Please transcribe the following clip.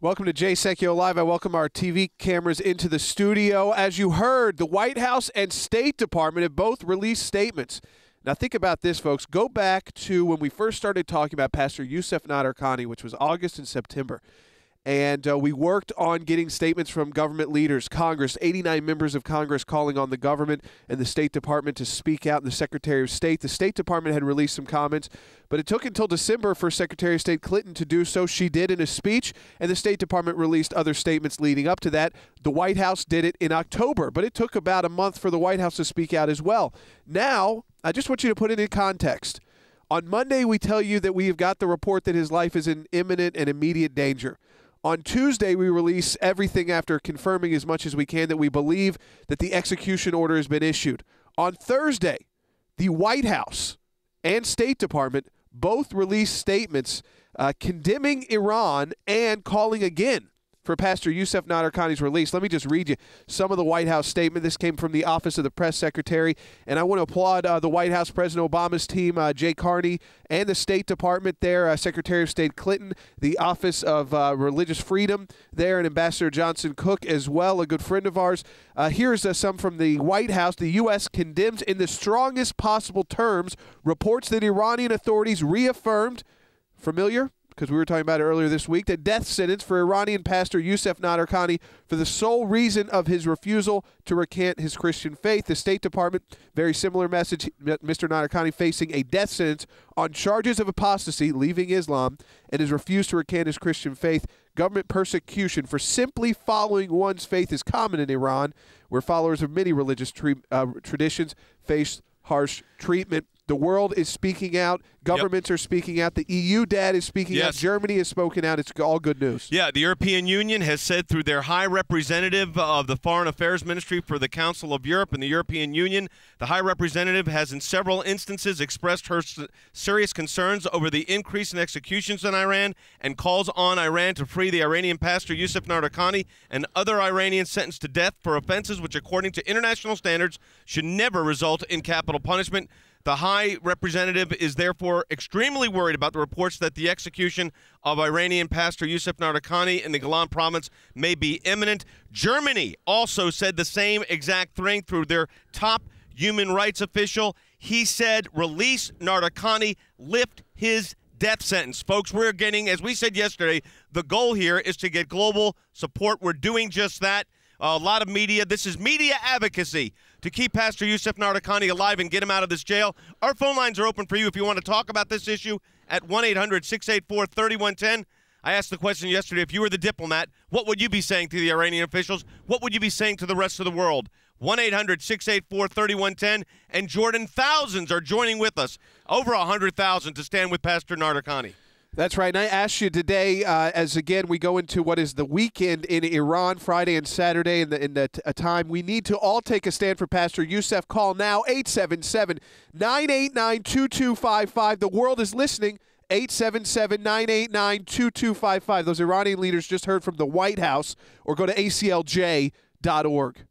Welcome to Sekulow Live. I welcome our TV cameras into the studio. As you heard, the White House and State Department have both released statements. Now think about this, folks. Go back to when we first started talking about Pastor Youcef Nadarkhani, which was August and September. And we worked on getting statements from government leaders, Congress, 89 members of Congress calling on the government and the State Department to speak out, and the Secretary of State. The State Department had released some comments, but it took until December for Secretary of State Clinton to do so. She did in a speech, and the State Department released other statements leading up to that. The White House did it in October, but it took about a month for the White House to speak out as well. Now, I just want you to put it in context. On Monday, we tell you that we have got the report that his life is in imminent and immediate danger. On Tuesday, we release everything after confirming as much as we can that we believe that the execution order has been issued. On Thursday, the White House and State Department both released statements condemning Iran and calling again for Pastor Youcef Nadarkhani's release. Let me just read you some of the White House statement. This came from the Office of the Press Secretary, and I want to applaud the White House, President Obama's team, Jay Carney, and the State Department there, Secretary of State Clinton, the Office of Religious Freedom there, and Ambassador Johnson Cook as well, a good friend of ours. Here's some from the White House. The U.S. condemns in the strongest possible terms reports that Iranian authorities reaffirmed, familiar? Because we were talking about it earlier this week, the death sentence for Iranian pastor Youcef Nadarkhani for the sole reason of his refusal to recant his Christian faith. The State Department, very similar message, Mr. Nadarkhani facing a death sentence on charges of apostasy, leaving Islam, and has refused to recant his Christian faith. Government persecution for simply following one's faith is common in Iran, where followers of many religious traditions face harsh treatment. The world is speaking out. Governments are speaking out. The EU, Dad, is speaking out. Germany has spoken out. It's all good news. Yeah, the European Union has said through their High Representative of the Foreign Affairs Ministry for the Council of Europe and the European Union, the High Representative has in several instances expressed her serious concerns over the increase in executions in Iran and calls on Iran to free the Iranian pastor Youcef Nadarkhani and other Iranians sentenced to death for offenses which, according to international standards, should never result in capital punishment. The High Representative is therefore extremely worried about the reports that the execution of Iranian pastor Youcef Nadarkhani in the Golan province may be imminent. Germany also said the same exact thing through their top human rights official. He said, release Nadarkhani, lift his death sentence. Folks, we're getting, as we said yesterday, the goal here is to get global support. We're doing just that. A lot of media. This is media advocacy to keep Pastor Youcef Nadarkhani alive and get him out of this jail. Our phone lines are open for you if you want to talk about this issue at 1-800-684-3110. I asked the question yesterday, if you were the diplomat, what would you be saying to the Iranian officials? What would you be saying to the rest of the world? 1-800-684-3110. And Jordan, thousands are joining with us, over 100,000 to stand with Pastor Nadarkhani. That's right. And I asked you today, as again we go into what is the weekend in Iran, Friday and Saturday, in the time we need to all take a stand for Pastor Youcef. Call now, 877-989-2255. The world is listening. 877-989-2255. Those Iranian leaders just heard from the White House, or go to ACLJ.org.